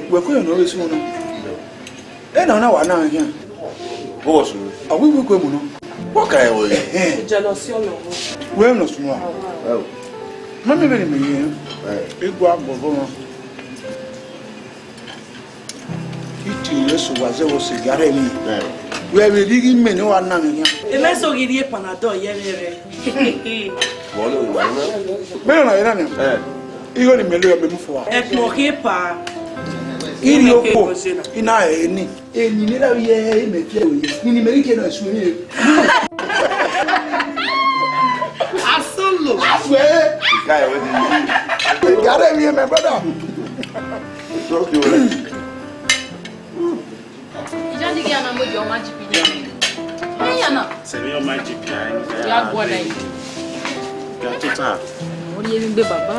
We're going to always want to. Then I know now again. Boss, are we going to? What kind of jealousy? Well, no small. Mammy, me, big one, it was a cigarette. We are digging men who are none. The less of you, Panadol, Well, I don't know. You only made a bit for a in your course, in any neither ye may play with you. American or swim. I swear, I got me, my brother. You don't get a number of your magic. Say your magic. What do you mean, Baba?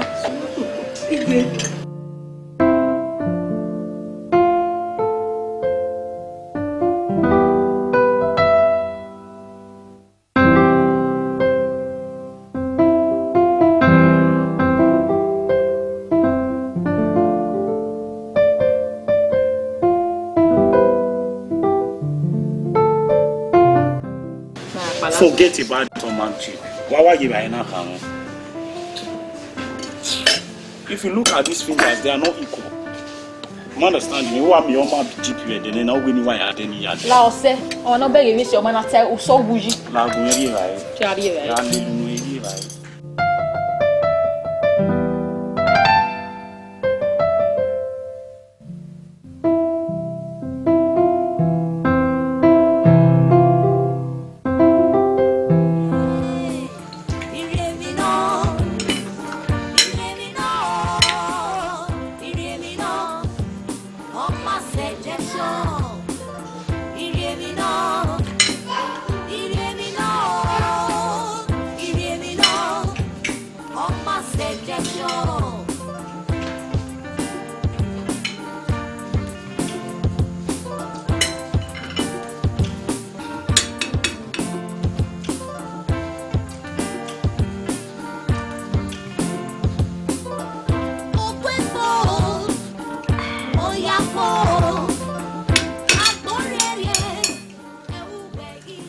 Forget about Tomanchi. Why you buy now? If you look at these fingers, they are not equal. You understand me? Who am your man GP? Then now when you are any yard. Lao say, or no begging this your man at tell so bougie. La Guerri, right?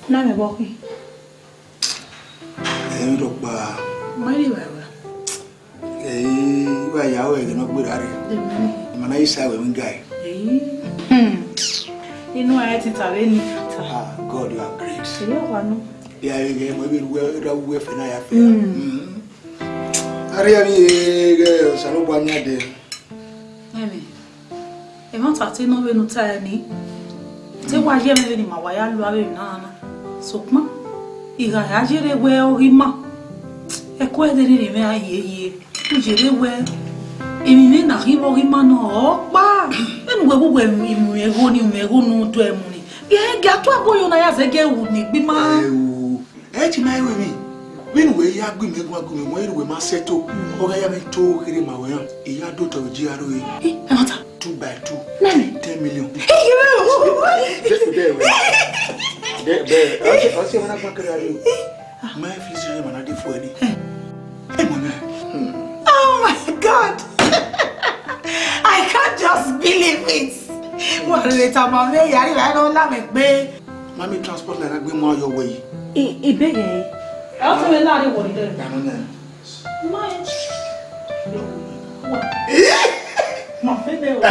Name walking. I look back. Very well. Why you are not good at it? Man, I say, we guy. You know, I think I really. God, you are great. Yeah, maybe we're for I really so one day. I want to tell no one tell me. Say why you have any my wire nana. So, ma, you got a well, Rima. A quadrant in my ye, you well. In the Nahimo Rimano, bah, and when we are going to a money. Yeah, get to a boy on as a girl would be my. Hey, my with me. When we are going to where we must settle, or I am a two here in my way. A yard of GROE. 2 by 2, 10 million. Oh my God! I can't just believe it. What is it about me? I don't love it. Mommy transport like I more your way. It's big. I'll tell you now what it is. I don't know. My favorite.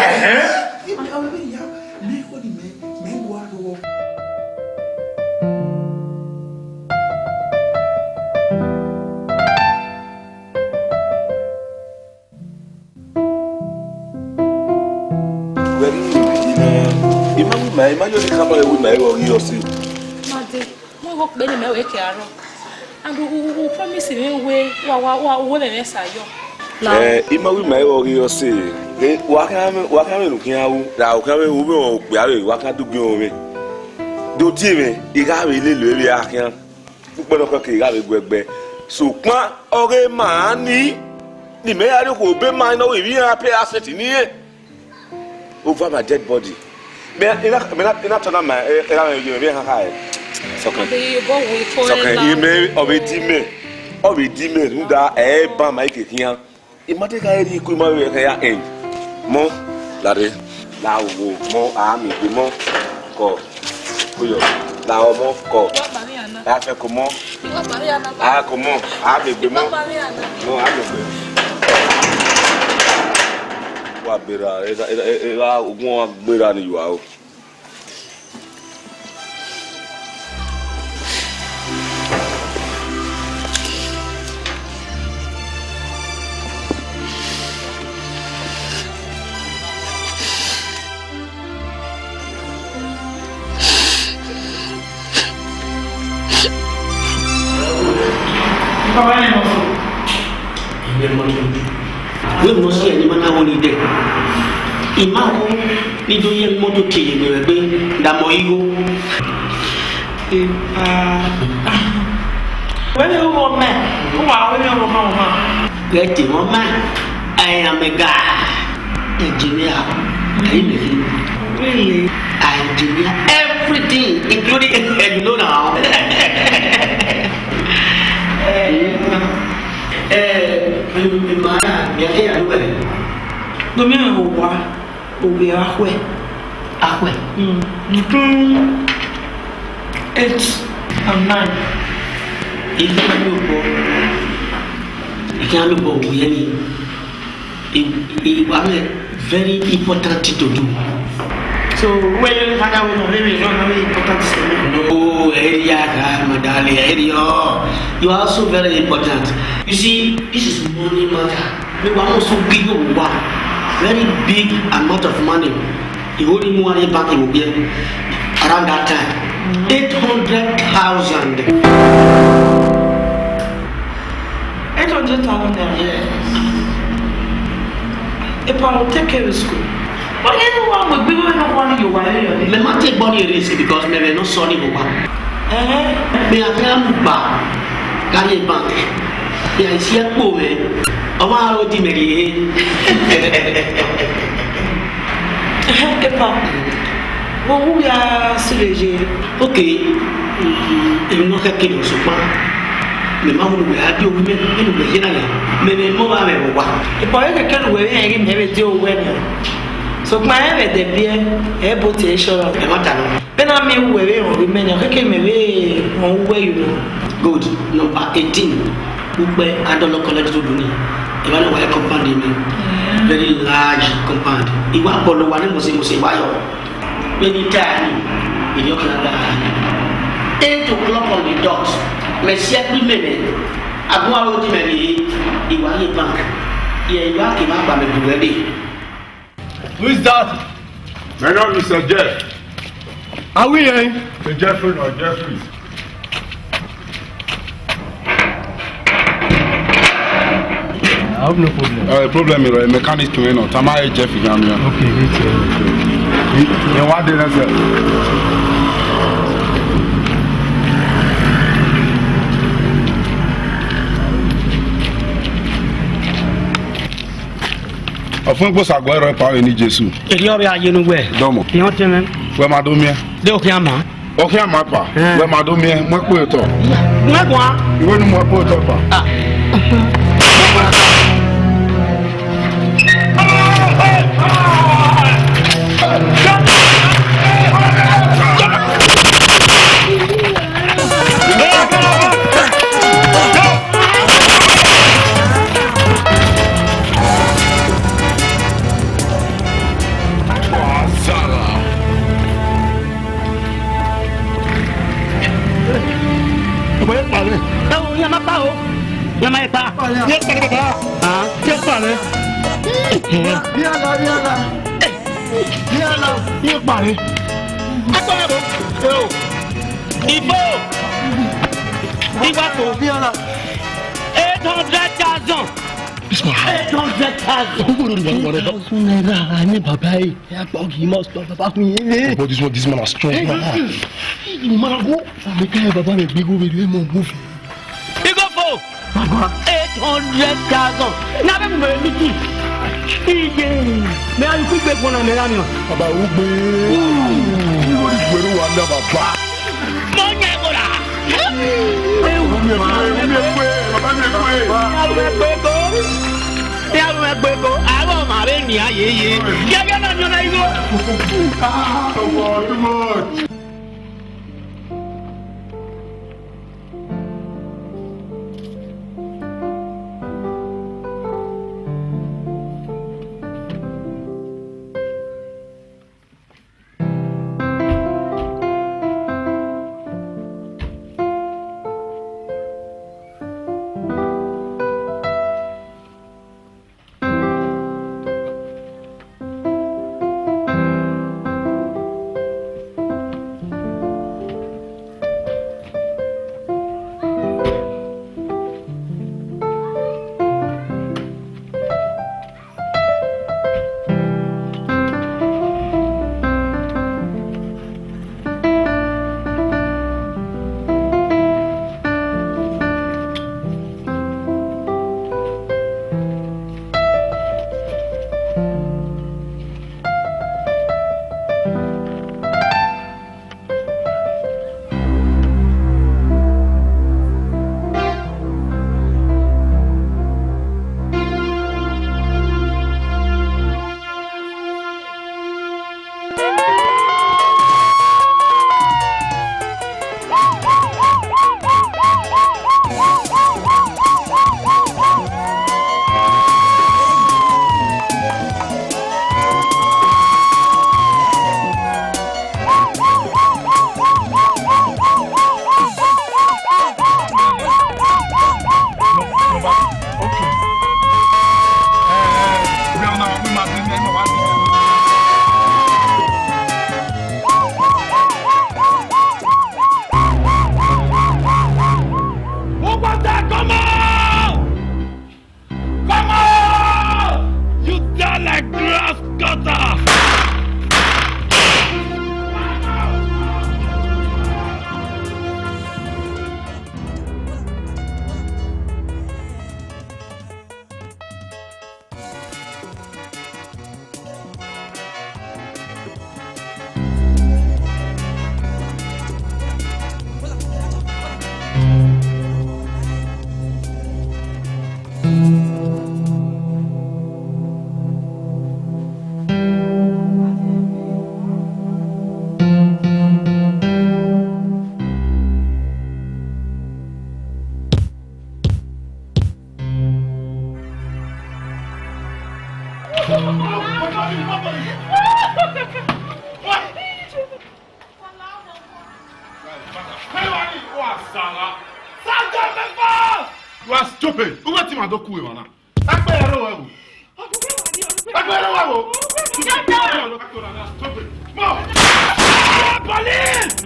Imagine camera with my or see. Mother, my work better me wake here. And who promise me way what the rest are you. Imagine my or see. What can we look now? Now can we what can do go? Do Jimmy, you got really really I can. But okay, got it back. So kwa ore mani ni me are go be mine no we pay asset in here over my dead body. Me not turn my you be high. ime obedime nuda ba mai ke kian imate ka eri ku ma we ka ya end mo lare la wo mo a mi bi mo ko kuyo la o mo ko la fe ko mo a ko mo a mi bi mo no a mi bi wa bera era ogun agbera ni yo a o we mo se ni mana woni de imawo ni do ye moto ke ye be da mo igo when you go man when you go mama get mo man I am a guy engineer really I engineer everything including you know now mana ya ke alu be no me wa o be ahwe 8 and 9 Ikan bo yani it was very important thing to do. So when you find out what very important no area madali area you are also very important. You see, this is money matter. We want also big one, very big amount of money. The only money bank will be around that time 800,000. 800,000 Yes. If I will take care of school. But anyone will be no one you want. Me not take money risk because me no sorry for what. Me a come back. Carry bank. Yeah, see a poor man. Oma ro di meri. Epa. Wo ya sileje. Okay. E no ka kilo so pa. Me ma wo we adi o me no be hina ya. Me mo ba me wa. Epa e ka we e me be di o we na. So my head the beer able to show up. When I mean we o me na ka me we mo we you know. Good. Number 18. Ugbe Adolo College to Duni. Even a compound in very large compound. Iwa Polo one was in Musibayo. Many time in your Canada. 8 o'clock on the dot. Messia Minute. Aguan Aihun. Iwa Bank. Yeah, you are came up by the ready. Who is that? My name is Sir Jeff. Are we here? Sir Jeffrey or Jeffries? I have no problem. Problem is a mechanic to know. Tamai Jeff is here. Okay, it's You what did I say? Ofun po sagbero pa ni Jesu. Eri obi aye nu we. Domo. Ni o teme. We ma do mi. De o kian ma. O kian ma pa. We ma do mi mo pe to. Ngwa. Iwe nu mo pe to pa. Ah. This man is strong. Big up for 800,000. Now I'm going to be. Me ayu kugbe gbona me rami o. Baba ugbe. Ni ori gbero wa na baba. Mo nya gola. You are stupid. Who got him at the cool, man? Stupid. Mom! Police!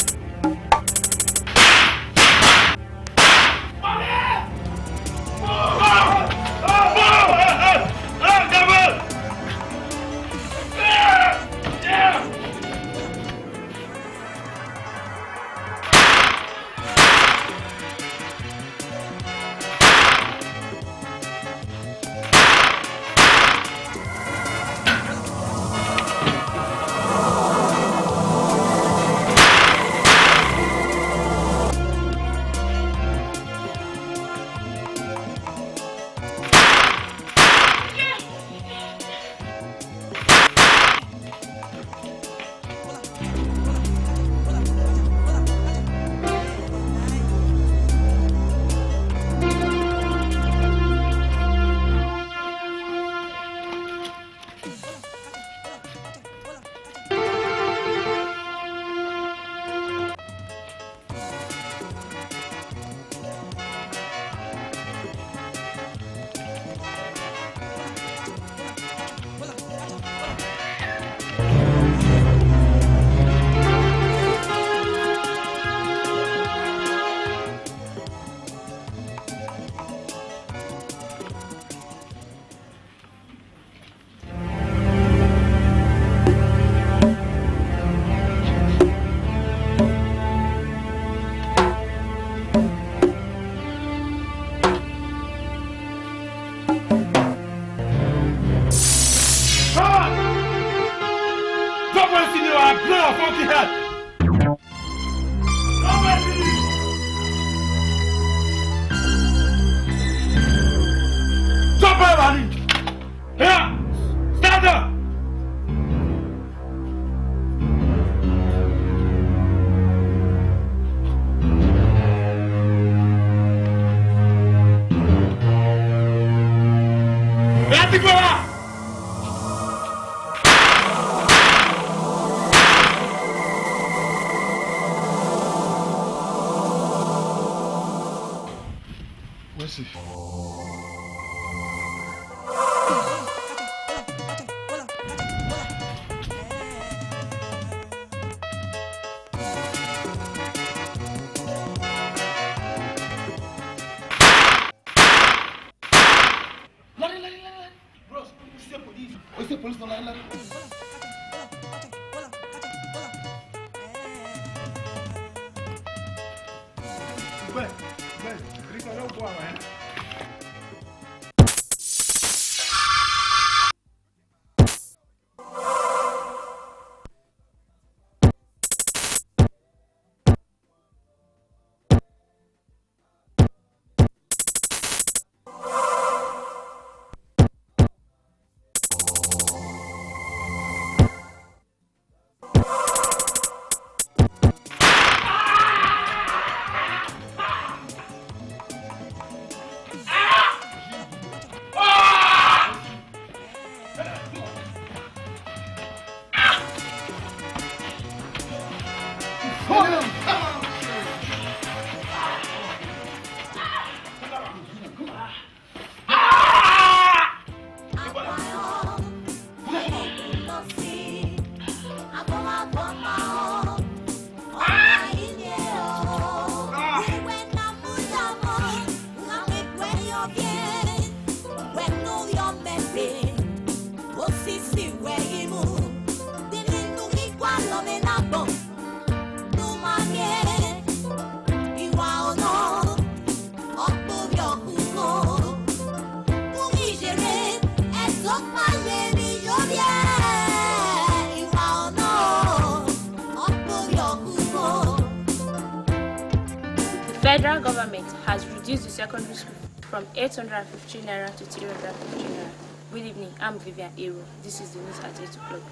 The federal government has reduced the secondary school from 850 naira to 350 naira. Good evening, I'm Vivian Ero. This is the news at 8 o'clock.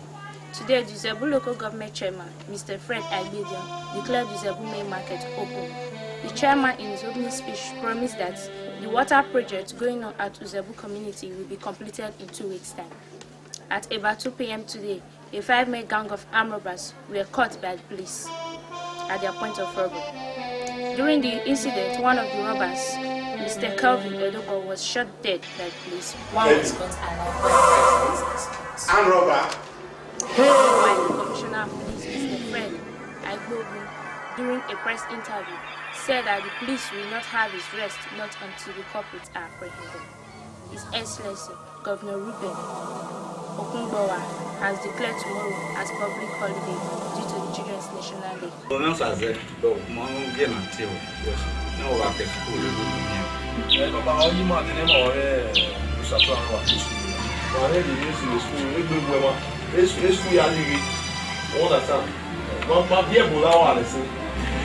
Today, the Zebu local government chairman, Mr. Fred Aguan, declared the Zebu main market open. The chairman, in his opening speech, promised that the water project going on at Zebu community will be completed in 2 weeks' time. At about 2 p.m. today, a 5-man gang of armed robbers were caught by the police at their point of robbery. During the incident, one of the robbers, Mr. Kelvin Edobo, was shot dead by the police. One was caught alive by the police. Armed robber. While the Commissioner of Police, Mr. Fred Aihun, during a press interview, said that the police will not have his rest not until the culprits are apprehended. His Excellency, Governor Ruben Okungbowa, has declared tomorrow as public holiday due to the Children's National Day.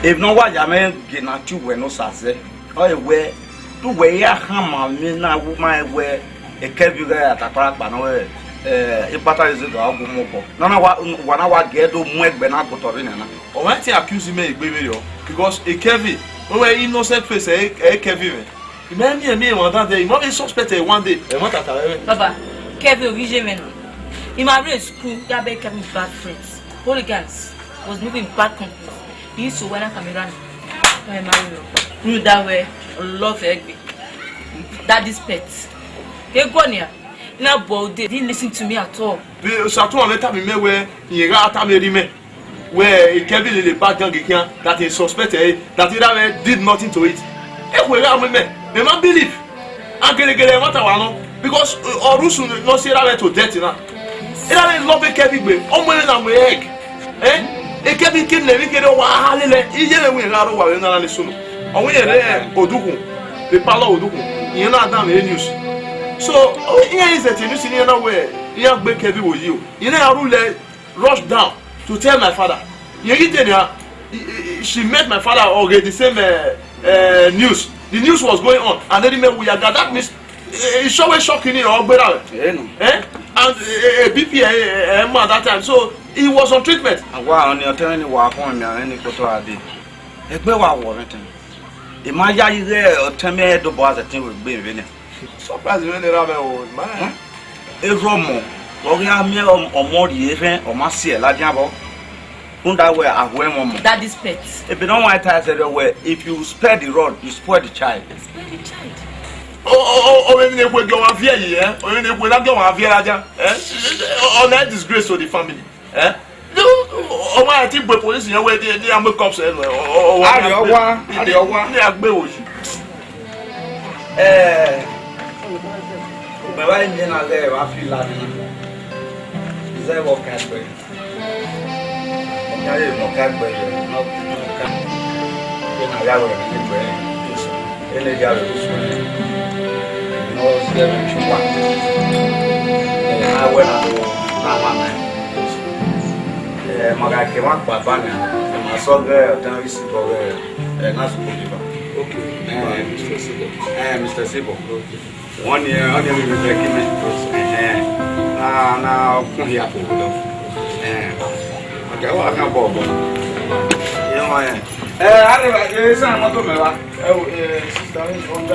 If no wa jame gina chu we no sase o we tu we ya hama mi na ma we e kebi ga atakara pa no we ipata is do agu mo po na na wa gedo mu egbe na gotori na na o want to accuse me egbe we yo because e kevi o we innocent face e kevi me me want that you not suspect one day e want that baba kevi obije me no in my race school ya be kevi bad friends hooligans was moving bad companies. He used to wear a camera. My Mario knew that way. Love Egbe. That is pets. Hey, Gonia. Now, boy, they didn't listen to me at all. Saturn let me where he got a me where he kept the bad gang that is suspected that he did nothing to it. Hey, we are me. They don't believe. I'm going to get what I want because Orusu no see that to death now. He doesn't love a Kevin. Oh, when I'm egg. Eh? E kebi kin le wike do wa halile ije le wi ngaro wa na le sunu o wi re odukun le palo odukun yen na adam e news so yen is the news ni na we yen gbe kebi wo yi o yen na rule rush down to tell my father yen ite ni she met my father okay the same news the news was going on and then we are that means it show shocking in ogbera and BP at that time so he was on treatment. Agwa on your telling wa kon me any koto ade. Egbe wa wo metin. E ma ya ire o teme do boss the thing we be ni. Surprise me na me o man. Romo. That is pets. If you don't want to say the way, if you spare the rod, you spoil the child. Spare the child. When they go on via here, or when they go on via on that disgrace to the family. Oh, I think the police in where they are cops. They but why in general there, I feel like is that what can be? I don't know, can't be. Not can. Then I got a big brain. Then they got a swing. No, it's there in Chua. I went on my guy came up by Banya. And my son there, then we see for and that's good. Okay, Mr. Sibo. 1 year, I didn't even take him. Now, come here for them. Okay, well, I can't bother. Yeah, my. I don't like this. I'm not going to. Oh, sister, I'm going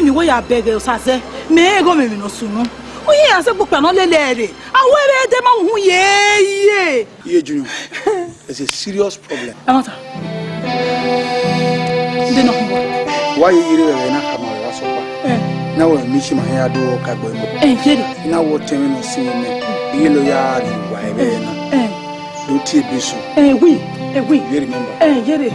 mi wo ya bege o sase me go me no sunu o ye ase pupa no lelere awe be de ma hu ye Junior, it's a serious problem. Amata de no Why you here na kama wa so pa na wa mi shi ma ya do ka gbo mo jeri na wo temi no si me yelo ya ri wa ebe na do tie bi so oui you remember jeri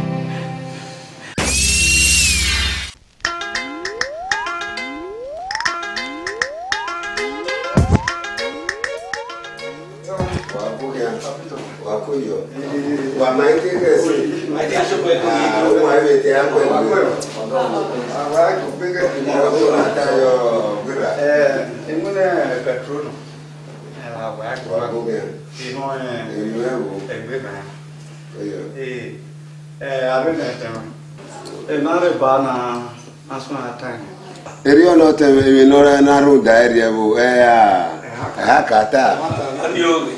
Eri no te mi no na ru da eri bu ha kata Adio.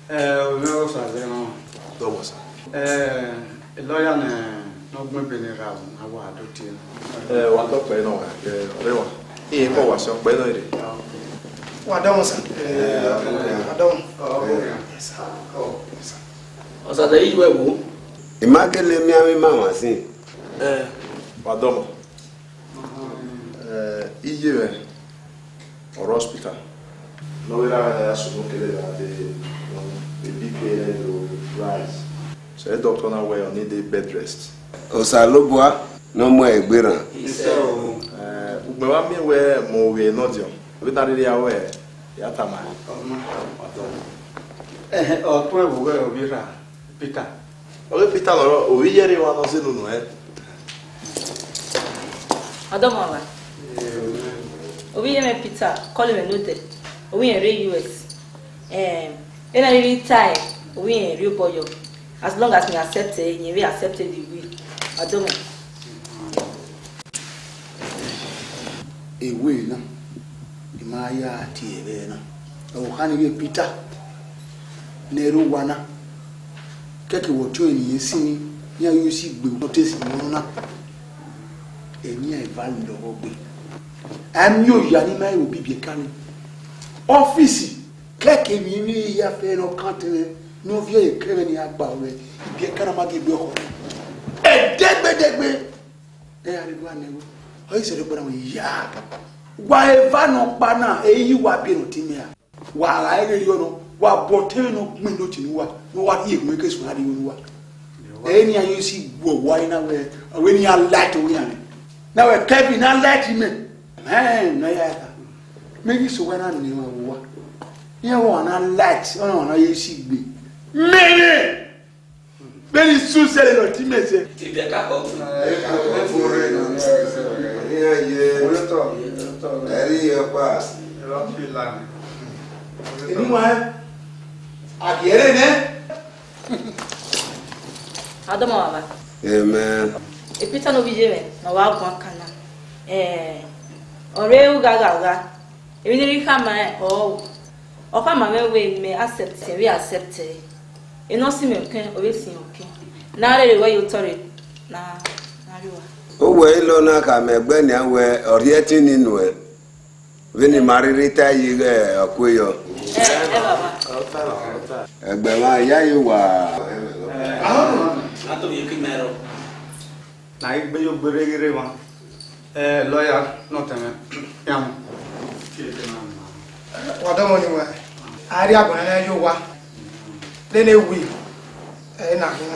O meu sabe não. Thomas. Lawyer no gbe be ni ra na wa do ti. Wa to pe no ore wa. Ko wa so pe no ire. Wa don sa. Adon. O sa da yi we wo. Imakele mi ami mama si. Wa domo. Iye we or hospital. No era so kele da the BP to rise. So the doctor now where you need a bed rest. Osalobua no mo egberan. Ugbe wa mi we mo we no dio. We ta ri awe ya tama. O to e wo o bi ra Peter. O Peter lo o wi yere wa no se nu Adama. Obi yeme Peter, call him noted. Obi in US. In a retire, we in real boy. As long as we accept it, we accepted the will. Adama. Ewe na imaya ti ebe na o hani be Peter neru wana keke wo to eniyan si ni ya yo si gbe o te si mo na eni e va lo gbe am yo ya ni mai obi bi kan office keke mi ni ya fe no kantene no vie e kere ni agba we bi kan ma ge gbe ko e degbe e ya ri gba newo o ise re gbara ya wa eva no pa na eyi wa bi no timia wa la ere yo no wa bote no gbe no tinu wa no wa ye me kesu na di yo wa eni ayo si gbo wa ina we ni alert we yan na we Kevin na alert me na ya ta me gi so na ni wa ya wa na alert ona na ye si gbe mene beni su sele no timese Ti be ka ko. Eri opa. Anyway, agiere ne? Adama baba. Amen. E Peter no bije na wa gwa kana. Ore u gaga. E bi ni kama o kama me accept, we accept. E no si me ken o we si okay. Na re we you tore na riwa. O we lo na ka me gbe ni awe orieti ninu e. Veni maririta yi akuyo. Baba. Egbe ma ya yi wa. Na to ye kimero. Na igbe yo gberegere wa. Lawyer no teme. Yam. Wa don ni wa. Ari agbon na yo wa. Le ne wi. Na kin.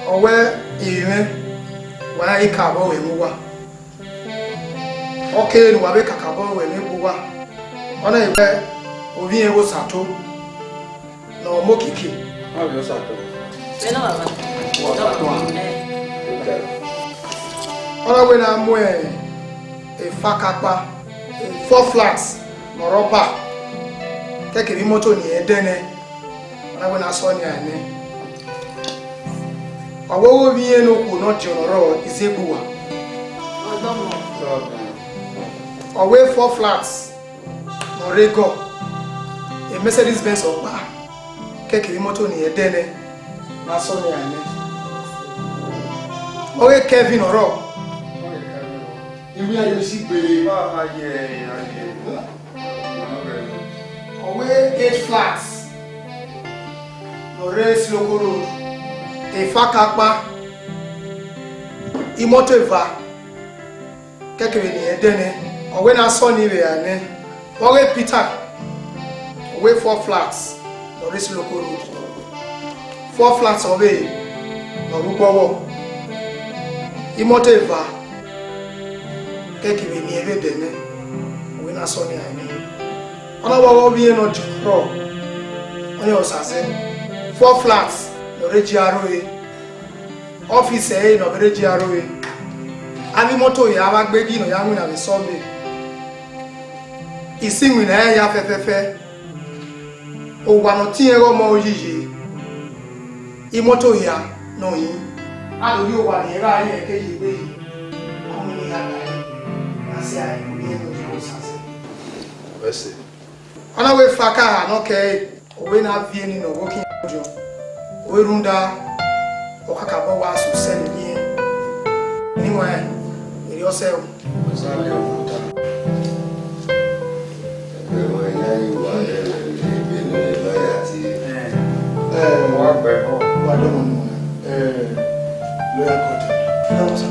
Owe iwe wa ikabo we mu wa. Okay ni wa be kakabo we mi bu wa. Ona iwe obi en wo sato. no mokiki. Ah, bien ça toi. Mais non, maman. Ona we na mo e fakapa 4 flats no ropa. Keke bi moto ni edene. Ona we na so ni ane. Owo bi eno ku no jonoro izebuwa. Odomo. Away 4 flats no rego. A Mercedes Benz opa. Keke bi moto ni edene. Na so ni ane. Owe Kevin oro. Ibi ayo si gbere. Away 8 flats. No race local road. Ifakapa. Imoto eva. Kekere ni edene. Owe na so ni we ane. Owe Peter. Away 4 flats. No race local road. 4 flats away. No rugowo. Imoto eva. Kekere ni edene. Owe na so ni ane. Ona wawo bi no joro. Onye osase. 4 flats. No GRA. Office no GRA. Ami moto ya wa gbe gi no ya mu na be so me. Isinwi na ya fefefe. O wa no tin ero mo oyiyi. I moto ya no yin. A lo ri o wa ni ra ye keji gbe yi. Amu ni ya ga. Asi ai ni no ji o sase. Wese. Ona we faka no ke o we na vie ni no working jo. We runda okakabo wa so sel ni anyway eri yourself Sale ofuta. Ewe ya iwa binu loyalty. Wa gbe wa do mo lawyer court.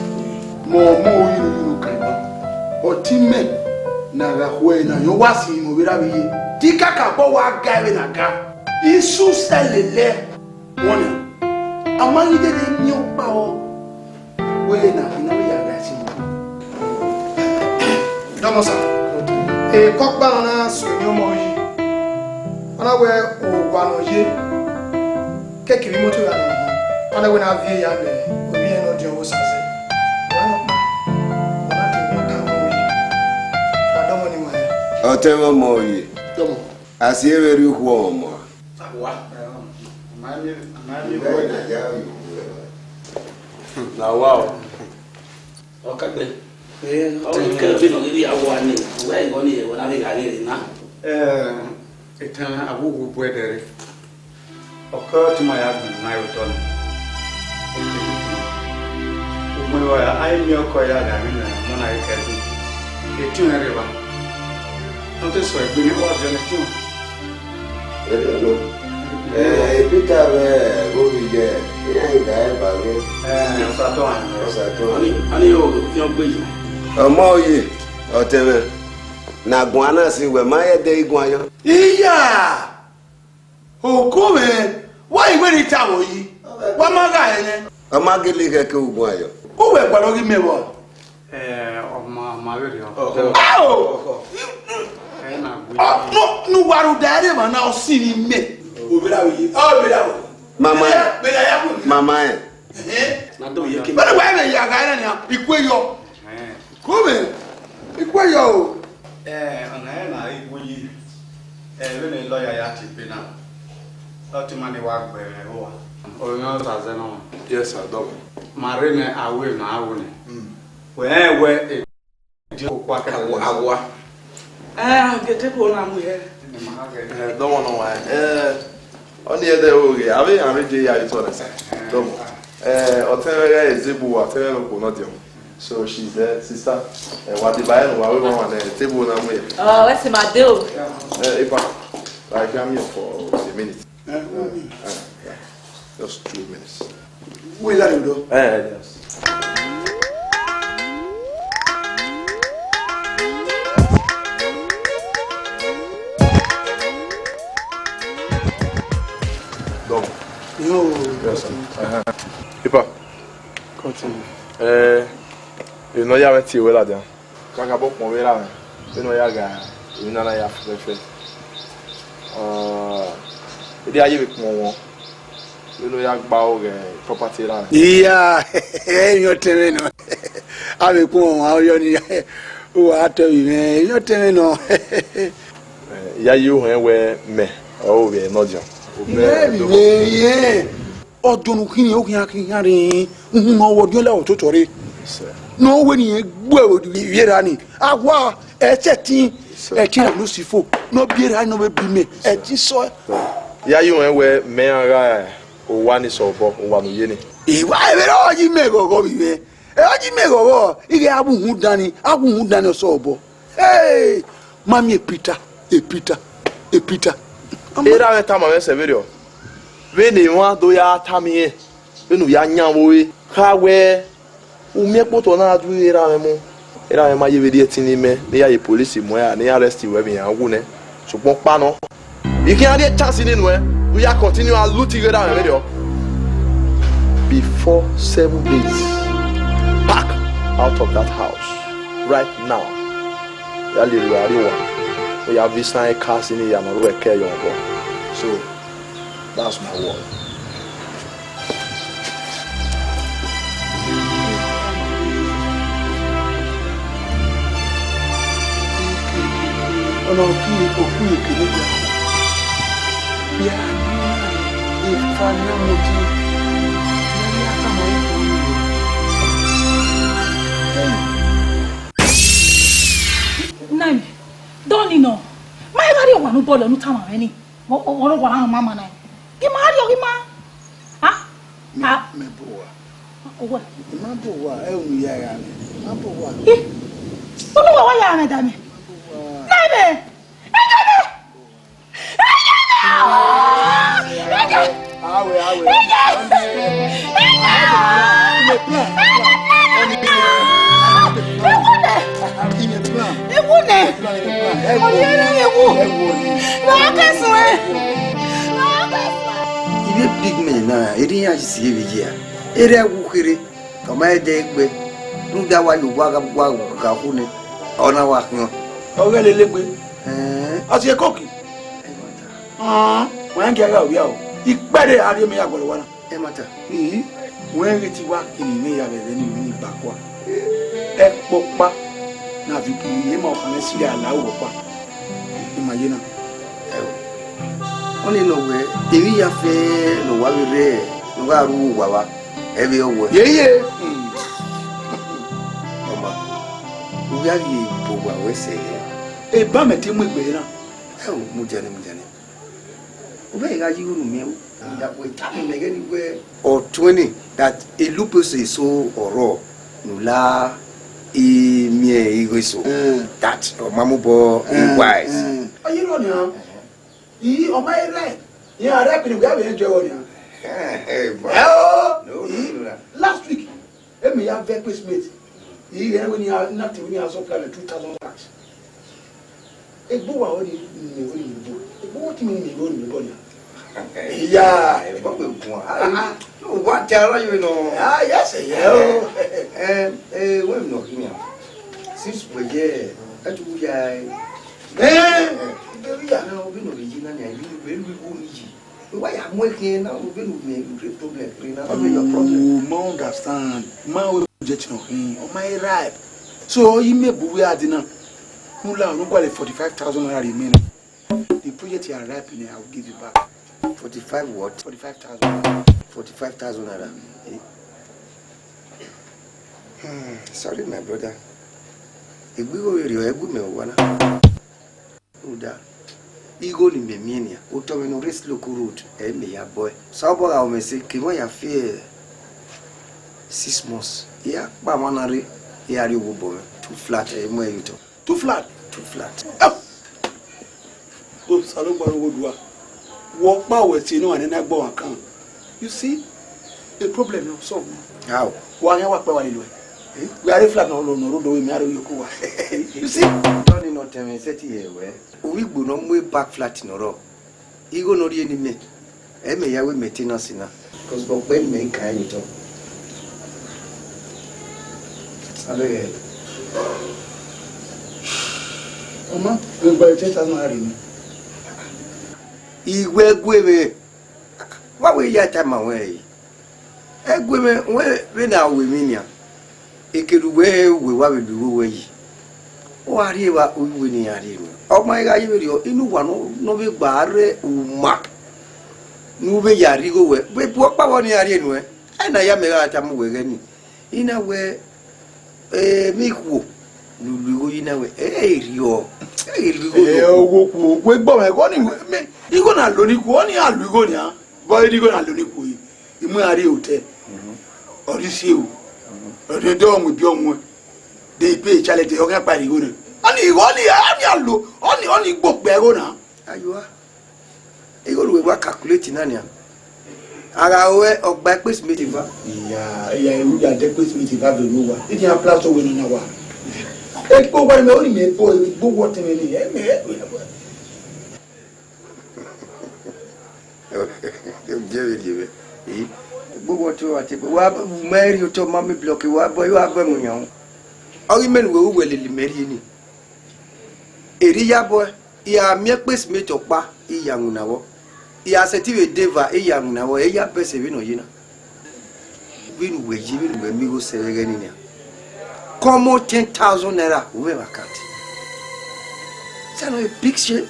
Mo yiru kan ba. Otime na ga hwe na yo wasi mo bira biye. Dikaka wa ga we na ga. Isu selele. One. Among the new power, we na Damosa, a cock banana swing your moji. Anawhere or one ye. Keki moto and I will have ye young man, we are not your say. Otema moyi. Asiye ri huo mo. Na wow. Okagbe. Kevin no ri Aguan we go ni wona be gari na. Etan abugu bwedere. Okati ma ya gbe na yoton. Umwe wa ya ai mi okoya da mi na na ike bi. Etun ereba. Nte so egbe ni wa je na tun. Peter go be there. Yeah, guy bage. Ani yo fi ogbe yi. Omo oye, oteme. Na guana si we ma ye de igun ayo. Iya! Okome, why we ni tawo yi? Wa ma ga ene. Oma gele keke ugun ayo. O we gba lori mewo. Oma ma we ri o. Oh! Na gbe. No, no waru dare ma na o si ni me. Obira wi. Oh, obira wo. Mama e. Na do ye ke. But why me ya ga na ikweyo. Come. Ikweyo. Ona na igboyi. We ni lawyer ya ti pe na. Ultimately wa gbe wa. O yan ta ze na. Yes, sir, double. Mare ne awe na awo ni. We di ko kwa ka agwa. Gete ko na mu he. Don't want to why. On the other way, I mean, J. I told us. Otemega is Zebu, Otemega not young. So she's there, sister. What the buy and what we want on the table now. Oh, what's my deal? If I come here for a minute. Just 2 minutes. Where are you do? Yes. Yo. Yes, sir. Ipa. Continue. You know you haven't seen well there. Kaka bok mo wera. You know ya ga. You know ya fefe. Ede aye be kun won. We no ya gba o property la. Iya, yo teme no. Ave kun won yo ni o wa to mi me. Yo teme no. Ya you we me o we no jan. Yeah. Odonu kini o kin ari. No wo dio le o to tore. No we ni gbe o yera ni. Agwa echetin etin Lucifo. No biera no be bi me. Etin so. Ya you we me ara o wa ni so bo o wa no ye ni. Iwa ebe o ji me gogo bi me. E o ji me gogo. Ige abu hu dani so bo. Hey! Mami epita. Era we ta ma me severio. We ni wa do ya ta mi e. We nu ya nya wo e. Ka we o mi poto na adu era me mo. Era me ma ye we die tin ni me. Ni ya ye police mo ya ni arrest we bi yan wo ne. Ṣùgbọ́n pa no. You can get chance in anywhere. We are continue and loot together me video. Before 7 days. Pack out of that house right now. Ya le ru ari wa. We have this nice cast in here, and we care your boy. So that's my word. Ono oku ikele ya ifanya muti ya kama hiyo nani doni no mai bari o wanu bolo nu tama ni mo oro wa na mama na ki ma ri o ki ma me boa o wa ma boa e unu ya ya ma boa olu wa ya na da mi nani big man na eri ya si ebi ya eri agukere kama ede egbe nda wa yo wa ka hune ona wa kan o gele legbe ati e koki wọ́n kí aga òbí àwọ̀ ìpẹ́rẹ́ àríyànmí àgbọ̀lọ̀ wọn. Ẹ mọ̀ta. Wọ́n retí wá kìnìún ní ìyá bẹ̀rẹ̀ ní ìlú ní ìgbàkọ́ ẹ pọ́pá náà fi kìnìún yé máa kàn sílẹ̀ aláwọ̀ pa ní màá yé náà. Wọ́n ní lọ́wọ́ èmi yà fẹ́ lọ́wọ́ rẹ̀ lọ́wọ́ àrùn wà wá ẹ bí ọwọ́. Yéyé. Ọmọ wíwá yìí bò wà wẹ́sẹ̀ yẹ. Ẹ bá mi tí mú ìgbé náà. Ẹ ò mú jẹni. Ube ga jiru mi that we tell me again where or 20 that a lupus is so oro nula e mi igoso that mamubo e wise ayi ro ni o yi o mai right yi are pe ni ga be enjoy o ni no last week e mi ya ve Christmas yi yen when you are not when you are so plan 2000 bucks e gbo wa o ni o ni bo e gbo ti mi ni go ni bo ni yeah e bo pe gun o wa tell you know yes we no here since we je atu ya be ya na obi no ji na ya you be we go ni ji why am working now we no be problem na your problem mo understand man we get no on my right so you may be adina mula no go 45,000 naira remain the project you are ripening I will give you back 45 what 45,000 naira sorry my brother igbigo ere egbu me wana uda igo ni me mienia o to me no race local road e me ya boy so bo ga o me say ki mo ya fear 6 months ya ba manare ya ri wo bo too flat e mo e to too flat o salo gbaru wo duwa wo pa we ti no ani na gbo wan kan you see the problem no solve how wa yan wa pe wa le lo we are flat no road we me are yoku wa you see don't not tell me set here we we gbo no mu back flat no ro igo no ri eni me e me ya we maintenance na cause bo pe me kan ni to ale Oma, we buy 10,000 naira ni. Iwe gweme. What we ya time away? Egweme we na we minia. Ekedu we wa we du we yi. O ari wa we ni ari no. O my ga yi rio inu wa no be gbare uma. Nu be yari go we. We po pa woni ari no e. Na ya me ga time we gani. Ina we mi ku. Nu go ina we. Rio. We gbọ́ mẹ́ kọ́ ni igo na lo ni ku oni alu igo ni a bo igo na lo ni ku yi imu ari hotel ori si o ori do mu bi omo de pe challenge o kan pari igo na ani alu oni gbo pe ro na ayo igo we wa calculate na ni ara we ogba pèsè méjì fa iya iru ya de pèsè méjì fa be lo wa e ti a place o we na wa e ko wa me ori me bo what me ni e me Jebe. Gbogbo tí wà tí wà mẹ́rin tó máa mi blọ̀kì wà bọ́ yóò bẹ́ mu yàn. Ọrí mẹ́rin wo wẹ̀ lè mẹ́rin ni. Èrí yá bọ́ ìyá miẹ́pèsè mi tó pa ìyá ńnàwọ́. Ìyá sẹ́tìwé dèvà ìyá ńnàwọ́ ẹ̀yà bẹ́sẹ̀ bí nà yín nà. Bínú wẹ̀ yí bínú wẹ̀ mi kò sẹ́rẹ́rẹ́ nìyà. Kọ́mọ́ 10,000 naira wọ́n mẹ́wàá kàtì. Ṣé àná a big shame?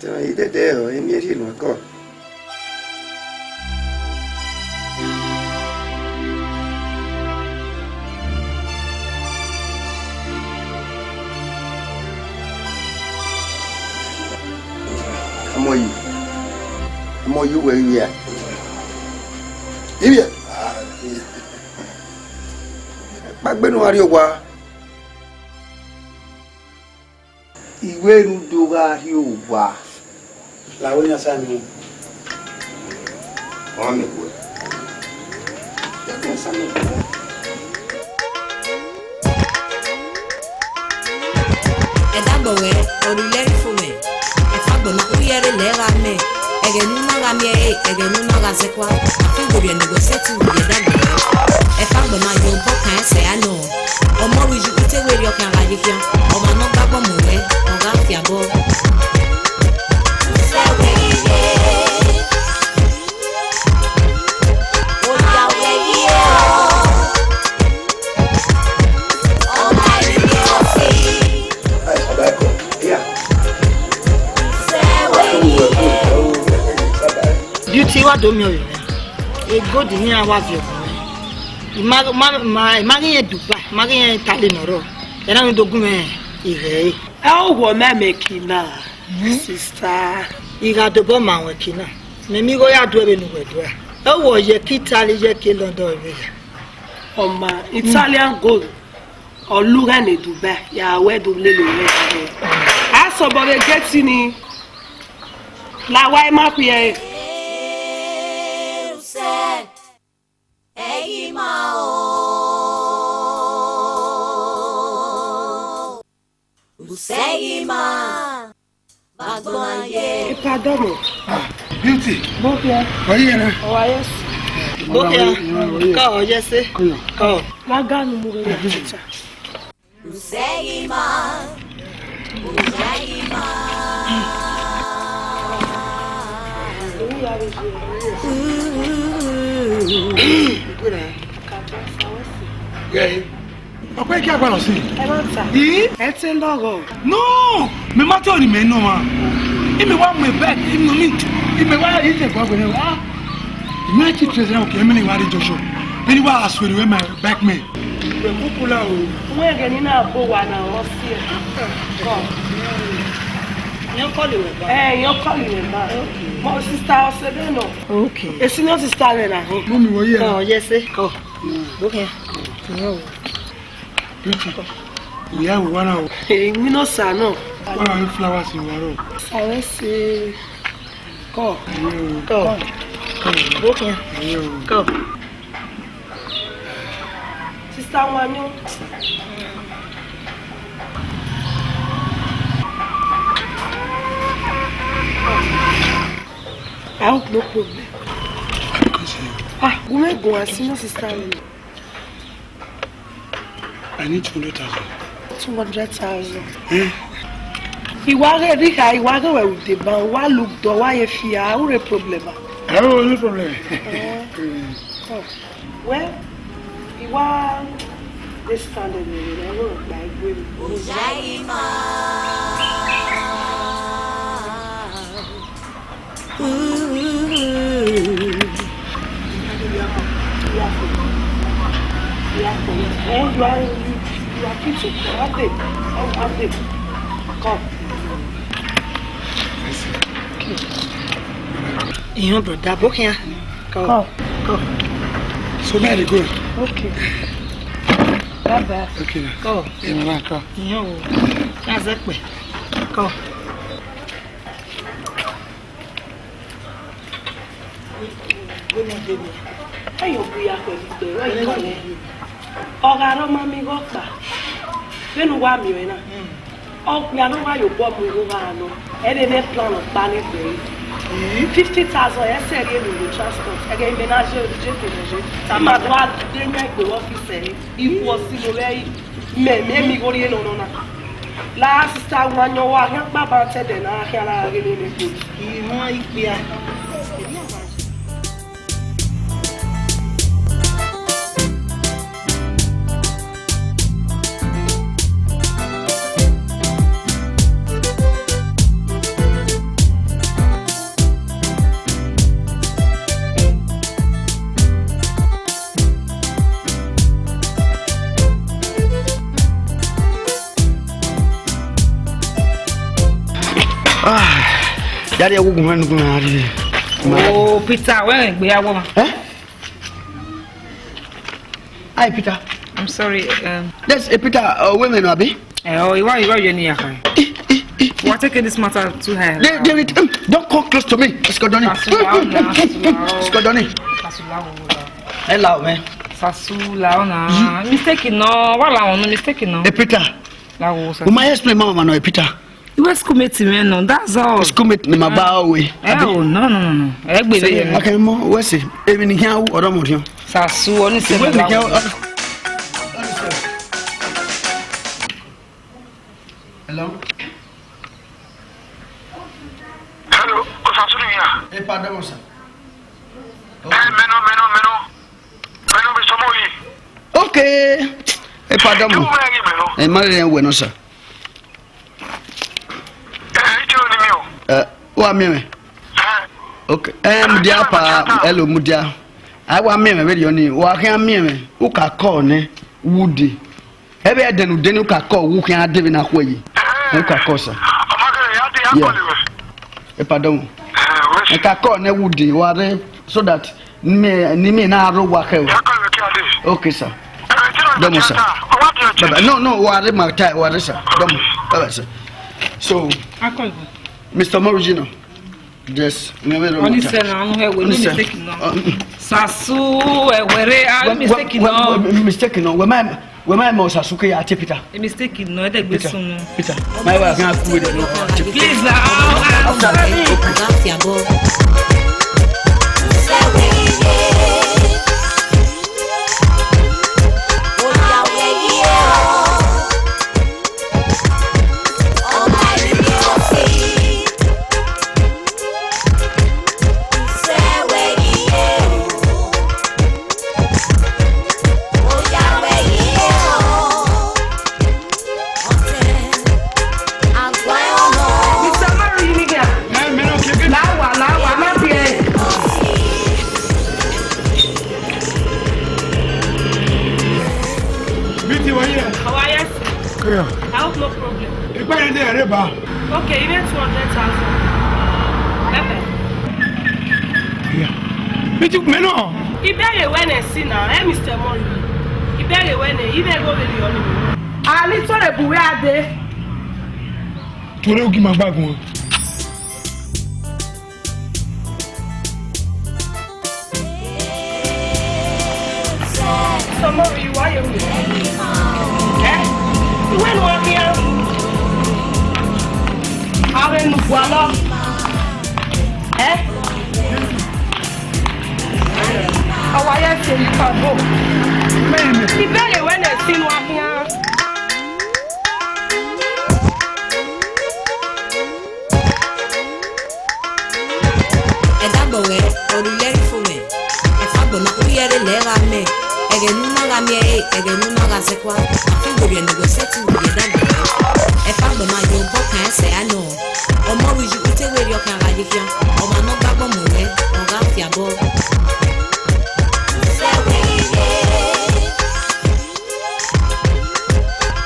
I did there, I made him a call. How are you where you are? Here. Back when are you? Iwe rudoga hiuwa. La wenya sami. Ame kwe. Ya sami. Edabowe orile ifume. Efagbo na uyere lega me. Egenuna ga me egenuna ga sekwa. Afigori enigo setu edabowe. Efagbo na yo bokan se ano. Omo wiji ute weri okan ga yifian. Oma no gbagbo mo we. Fiabo. Beauty wa do mi o re. E go di ni awa vi o. Imagine Dubai, imagine Italy noro. Era mi dogun me ire. How will I make it now, sister? You got the bomb and working now. Maybe go out doing it. How was your Italy, your London? My Italian gold or Lugan in Dubai. Yeah, where do little I saw about getting in. La why map here? Seima Bagboye. Pardon me. Beauty. Bokia. Oyena. Oh yes. Bokia. Ka oyese. Ka. Laganu mure chicha. Seima. Seima. Yeah. Ọpẹ́ kí agbára sí. Ẹ má ta. Ẹ ti ń lọ́rọ̀. No! Mi máa tẹ́ òní mẹ́nu wa. Ìmì wá mú ẹ̀bẹ́ ìmì mi. Ìmì wá yìí tẹ̀ gbọ́ gbẹ̀rẹ̀ wá. Ìmì àti tẹ̀sán òkè ẹ̀mí ni wà á di Joshua. Ẹni wá àsùwèrè wẹ́ mẹ́ back me. Ìgbè kúkú náà o. Wọ́n ẹ̀gẹ̀ nínú àbò wà náà wọ́n sí ẹ̀. Kọ́. Yẹn kọ́lì wẹ̀ bá. Yẹn kọ́lì wẹ̀ bá. Mọ sista ọ̀sẹ̀ bẹ́ẹ̀ náà. Okay. Èsì ni ó ti sá rẹ̀ náà. Mú mi wọ yẹ. Ka oyese. Ka. Bokia. Beauty. Ìyá ìwò wá náà o. Èmi náà sà náà. Wọ́n náà ní flowers ìwà rọ̀. Sàrẹ́ sí kọ́. Ka. Bokia. Ka. Sista wọn ni. I hope no problem. Go make go and see no sister. I need 200,000. 200,000. Iware rika iware we with the ban wa look do wa ye fia o re problem. No problem. Well, iwa this standard we no like we you brother, book here. Go. So now they go. Okay. Bye-bye. Okay. Go. Go. Yo. That's it. Go. Ayo buya ko igbe wa ikole. Ogaro mami go pa. Benu wa mi we na. O ya no wa yo bo mu go ga no. E dey make plan of pa ni pe. 50,000 ese ri mi transport. Ege in menage o je ke je. Ta ma do de nya igbe office ni. Ifu osi mo le me mi go ri no na. La sister wa nyo wa yan pa ba te de na ya la re ni ko. Imo igbe a. Daddy, I won't go marry. Oh, Peter, where we are woman? Hi, Peter. I'm sorry. That's a Peter. Women, Abby. Oh, you are near her. We're taking this matter to her. Don't come close to me. Let's go down. Let's go down. Hello, man. Sasula, mistaken. No, what I want mistaken. No, Peter. Who might explain, Mama? No, Peter. You were schoolmate, man. That's all. Schoolmate, my boy. Oh, no. Okay, more. What's it? Even here, or don't you? Sasu, only seven. Hello? Hello, what's Hey, pardon, sir. Meno, Mr. Mohi. Okay. Hey, pardon. Hey, Marian, bueno, sir. Wa me. Okay. Mudia pa hello mudia. I wa me very oni. Wa kan me. U ka call ne Woody. Ebe edenu denu ka call wu kan ade na kwa yi. U ka call sir. Yeah. Pardon. E ka call ne Woody wa re so that me na ro wa ka. Okay sir. Domo sir. No, wa re ma tai wa re sir. Domo. Bye sir. So, Mr. Morigino, yes, only say no, we mistake no. Sasu, where are mistaken no? Mistaken no. We my mo Sasuke ya Peter. Mistaken no, that be so no. Peter, my wife can cool it no. Please now, I'm sorry. I hope no problem. Okay, even 200,000. Yeah. But you know. Ibere when I see now, Mr. Money. Ibere when I go with the only. I need to know where are they. To give my bag one. Somebody, why are you? When we're here, I'm in Guala. How are you saying you can go? He better when I see one here. egenu no gazekwa afingori nego setting the dad e fa gbe ma yo bo kan se ano omo wi ju kute we ri okan laje fian o ma no gbagbo mo we o ga fi abo se we ye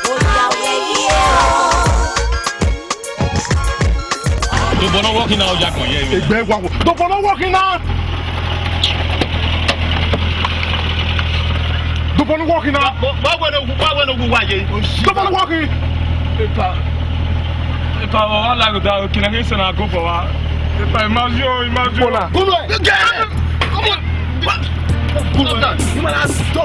o ya we ye do bono working now ja kon ye egbe wa do bono working now do bono working now why when no wa ye do bono working If I want to go, can I get some go for what? If I imagine. Come on. You must go.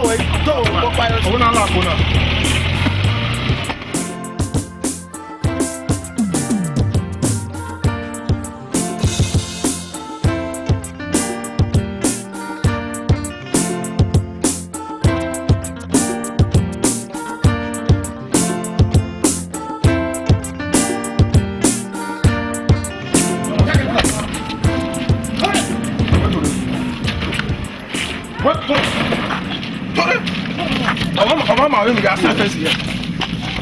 Come on, we got surface here.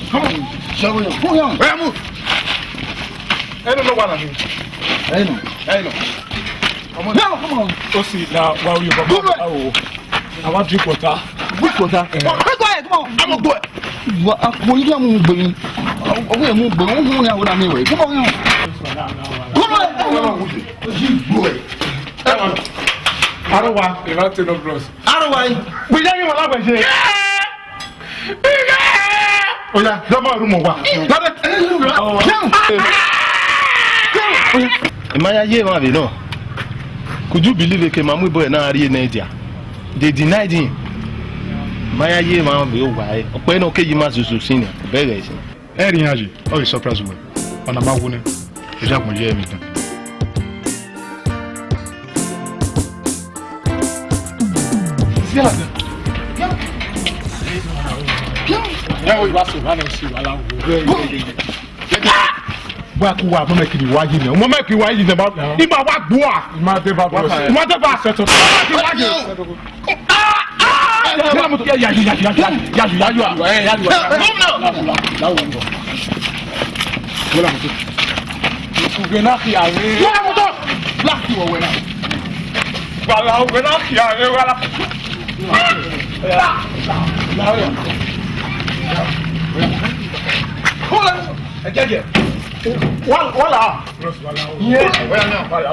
Come on, shall we? Where move? I don't know what I mean. I know. Come on. Now, come on. Oh, see, now, while you're going, I want drink water. Drink water? Come on. I'm a boy. What are you moving? We're moving. Come on. Boy. I don't want to no blows. I don't want. We don't even have a day. Oh yeah, don't room over. Maya ye ma be no. Could you believe que mamu boy na ari na dia? They denied him. Maya ye ma be o why. Ope no ke yima susu sin. Very sin. Erin aji. Oh, surprise we. Ona ma wune. E ja mo ye mi tan. Yeah. Yeah, we was running see wala wo. Wa ku wa mo make ni wa yi ni. Mo make wa yi ni ba. Iba wa gbo a. Ma de ba bo. Ma de ba set up. Wa yi. Ya mo ya. La wo ngo. Wala mo. Ku gena ki are. Ya mo to. Black wo we na. Wala wo gena ki are wala. Hold on. Again. Wala. Yes. Wala.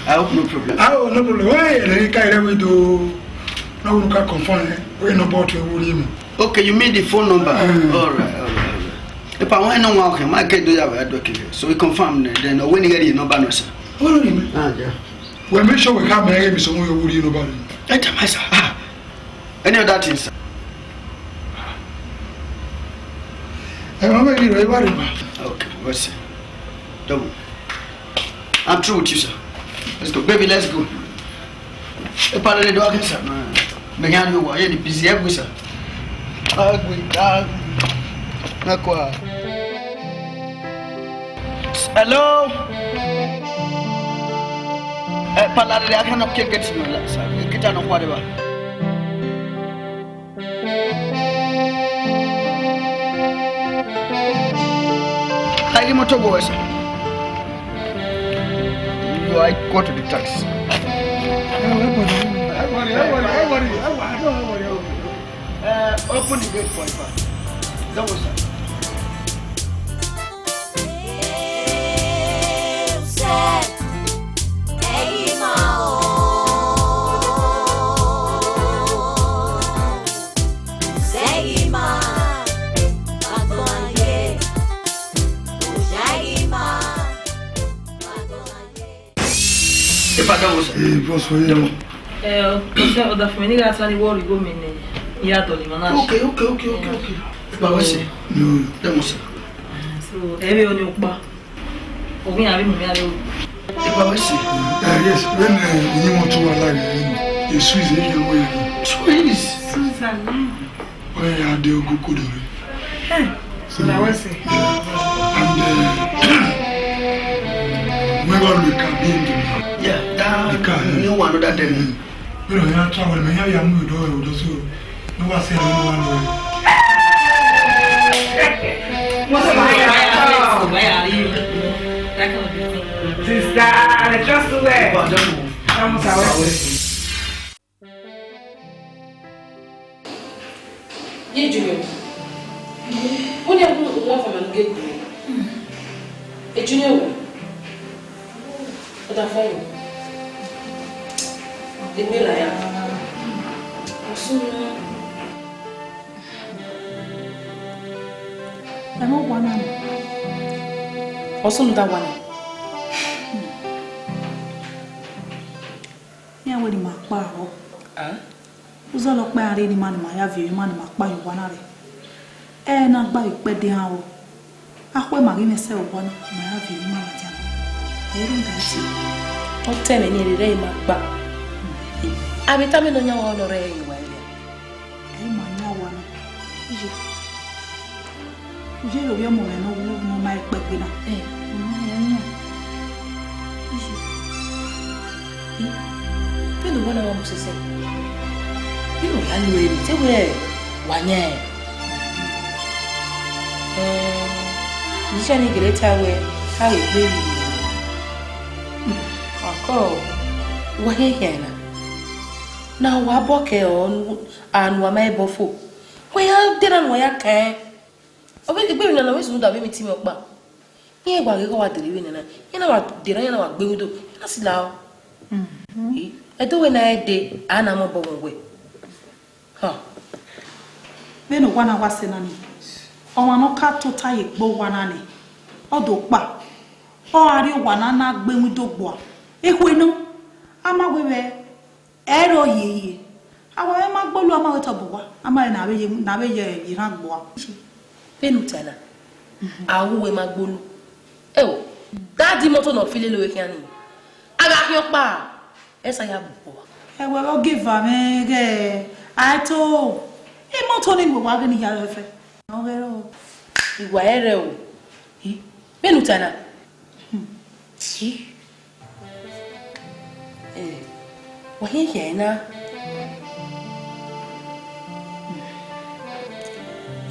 I hope no problem. Oh, no problem. Why? They carry we do. No one can confirm it. We know about you. Okay, you mean the phone number? All right. If I want to know him, I can do that. So we confirm then when you get your number, sir. What do you mean? Yeah. We'll make sure we come and give me some more you know about it. Any other things, sir? Okay, what's it? Double. I'm through with you, sir. Let's go, baby. Let's go. The part of the dog, sir. Behind you, you're busy, sir. Hello. Palade, I cannot get to you, sir. Get on whatever. I give my boy, sir. I go to the taxi. Open the gate for you. Don't worry, sir. Other family guys are worry go me. Okay. But what's it? No, don't say. So, every on your back. We have him. Yes, when you want to allow you Swiss in your way. Swiss? Where are they go good? So, I was saying. And we're going to come in. Yeah, that you want that then. We don't have trouble. We have your mood. No one say no one. What's up, where are you? Sister, just to wear. Vamos a ver. Yeah, Junior. When you want from a good day, a junior, but I find the bill I am. I know one. Also, that one. Yeah, what in my power? Who's all of my ready man, my have you, man, my buy one of it. And not buy bed down. I wear my game sell one, my have you, man. I don't get you. What tell me nearly day, my back. I be telling on your own already. Hey, my now one. Je lo vio mo no mai pepe na. Pelo wana wa musese. Pelo ya lueli te we wanye. Nisha ni greta we ha we baby. Ako wanye yana. Na wa boke on an wa mai bofo. We ya diran wa ya kan. Obi the baby na we sunu da be mi ti mi opa. Ye gba ge ko wa dere we na. Ye na wa dere ye na wa gbe wido. Na si la o. Edo we na ede ana mo bo we. Ha. Be no wana wa se na ni. Owa no ka to ta ye gbo wana ni. Odo pa. O ari wana na gbe wido gbo. Ehwe no. Ama we we ero yeye. Awa e ma gbolu ama we to bo wa. Ama na be ye iran gbo. Penutana. Awu we magbolu. Ewo. Daddy moto no file lo we kian ni. Aga ki opa. Esa ya bupo. Ewe o give am ge. Aito. E moto ni wo wa gani ya fe. No ge ro. Iwa ere o. Penutana. Wa ye na.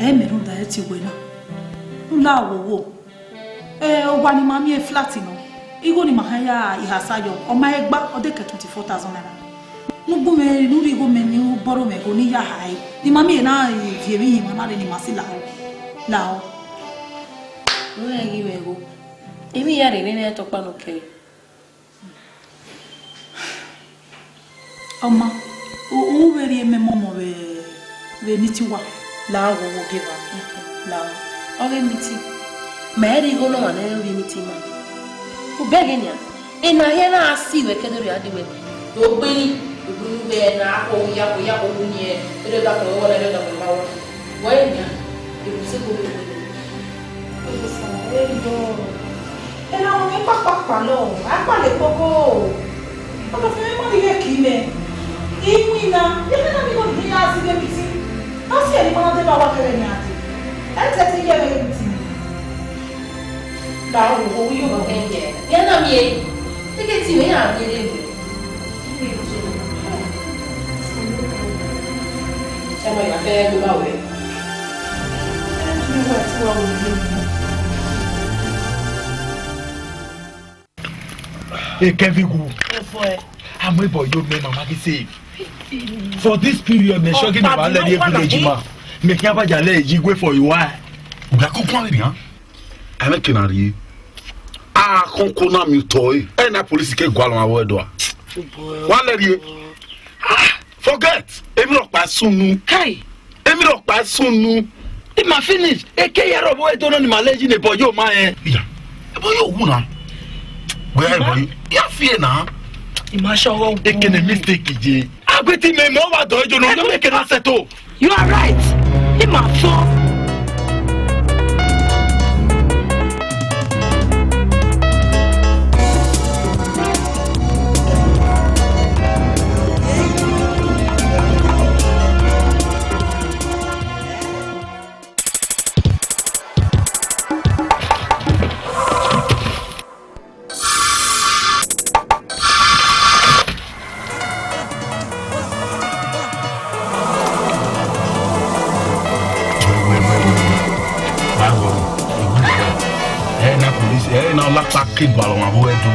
Merunda eti we na. Nla wo. O wa ni mami e flat no. Igo ni mahaya ihasayo. O ma egba o de ke 24,000 naira. Nugo me nuri go me ni boro me go ni ya hai. Ni mami na vie mi mama ni masila o. La o. No ya gi we go. Emi ya re ne to pa no ke. Oma, O very memo we nitiwa la wo give la. Ore miti. Mary go no na ore miti ma. O begenya. Ina he na asi we kedere adiwe. Do gbeni we na ko ya ko ni e da ko wala da ko ma wo. Why nya? E se ko be. O sa e do. Ela o me papa no. Apa le poco. O fe mo di kime. Iwina, yana mi go di asi be miti. Asi e ni mo de ba wa kere ni ati. Ẹ ti yẹ bẹ́ẹ̀ bí ti mi. Báwo wo yóò bọ̀ kẹ́ńjẹ? Yẹn náà mi yẹ tíkẹ́ẹ̀tì mi yàn mí lé mi. Ẹ mọ ìyàfẹ́ ló bá wẹ̀. Ẹ ní wà tí wọ́n wò lé mi. Hey, Kevin, go. I'm waiting for you, man. Mama, get safe. For this period, me shocking about the village, ma. Me can't buy a you wait for you. Why? Oga comprendre bien. Avec Kenari. Ah, konkona mi toy. E na police ke gwa lon awo do. Wa le ri. Ah, forget. Emi lo pa sunu. Kai. Emi lo pa sunu. It ma finish. E ke yero bo e do no ni maleji ne boy yo ma e. Ya. E boy yo wu na. Where boy? Ya fear na. Ima show. E ke ne mistake je. Agbeti me mo wa do ejo no make na settle. You are right. Ima so. Kid ballon ma bo edo.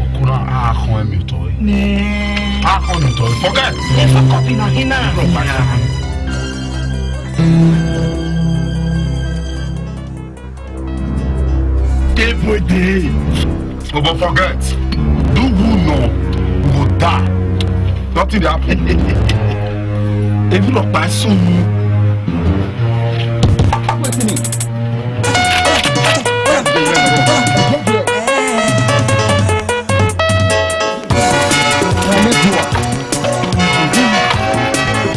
Okuna a kon mi toy. Ne. A kon mi toy. Forget. E fa copy na hina. Every oh, but forget. Do you know who will die? Nothing happen. If you look by soon, what's in it?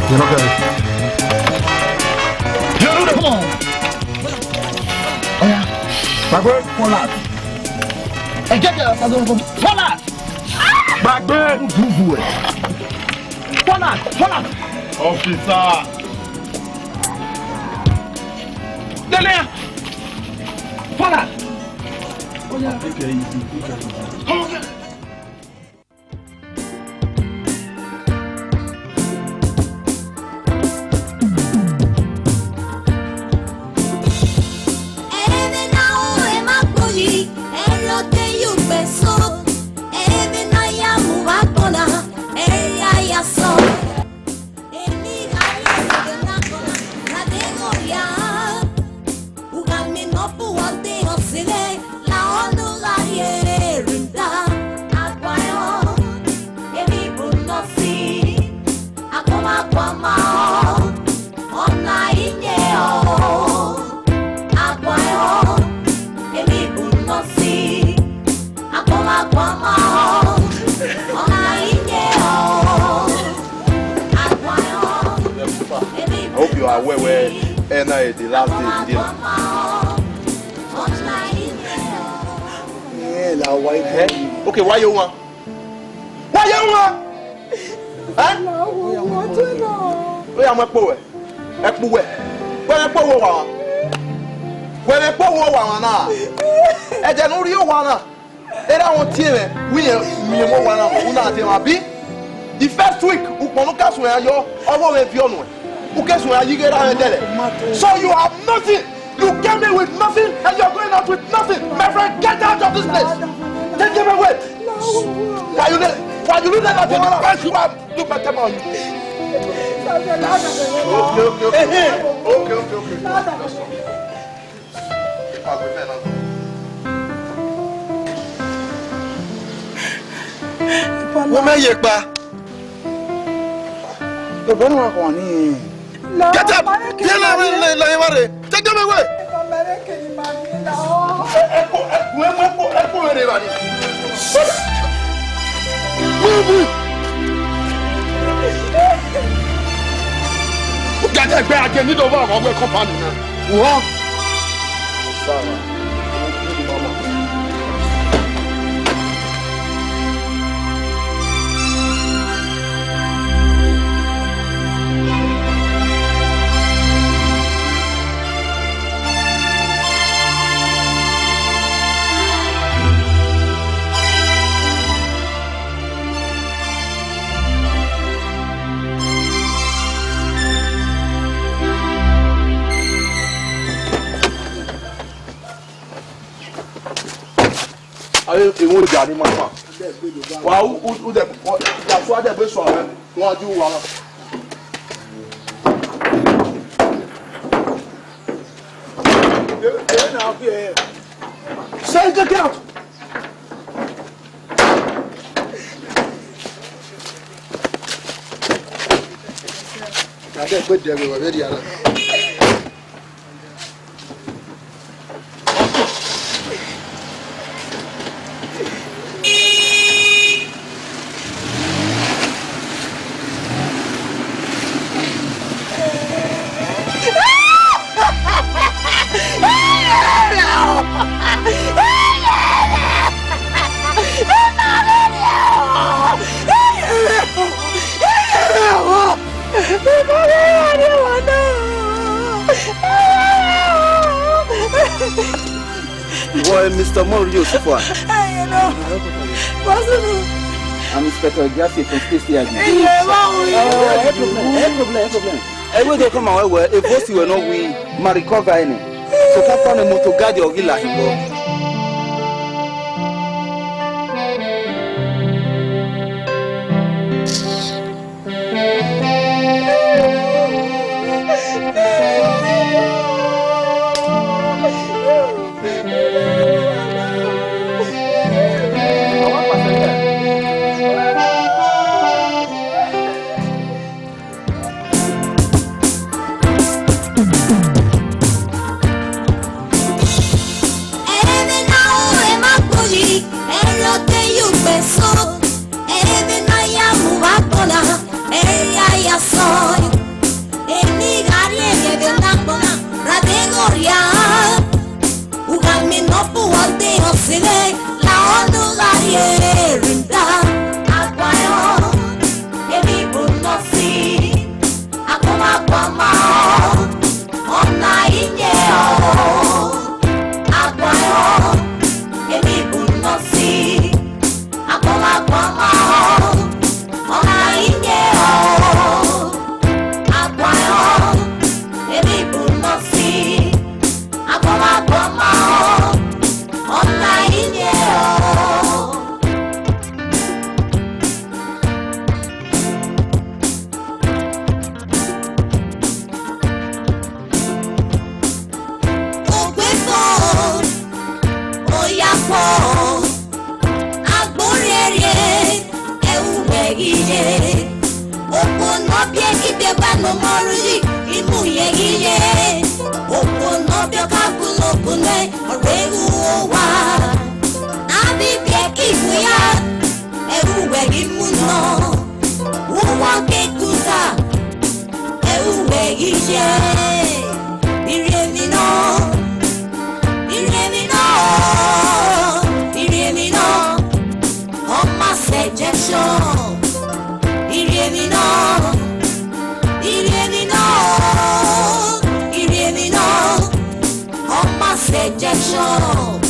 You're not going. Come on. Oh yeah. My bird, fall out. Hey, get there. Fall out. My bird, fall out. Fall out. Officer! Dele! Fala! Olha! Fica aí, fica aí. Come on! The last day yeah, why? Okay, why you want? Why you want? Huh? Where am I poor? I poor. Where I poor one? Where I poor one now? I don't know you wanna. They don't want to we me one be. The first week, who can swear your over with your so you have nothing. You came in with nothing and you're going out with nothing. My friend, get out of this place. Take him away. Why you do that? You have look at them on you. Okay. Wọ́n mẹ́yẹ pa. Bọ̀bọ̀ náà kàn ní. Get up! Díẹ̀ náà lẹ́yìn wá rẹ̀. Take them away. Ẹ̀kọ́ rẹ̀ wà ní. Move! Get a bag and you don't want to go company now. What? Sarah. Ayo ewo jani mama. Wa u de ya so ade be so awe won aju wa la. Now here. Say get out. Ade pe de we we dia la. Boy, Mr. Mario, so far. You know, possible. I'm Inspector Jesse from State Yard. No problem. Every day come my way, if both you know we marry cover any. So come on a motor guard your villa. Suggestion.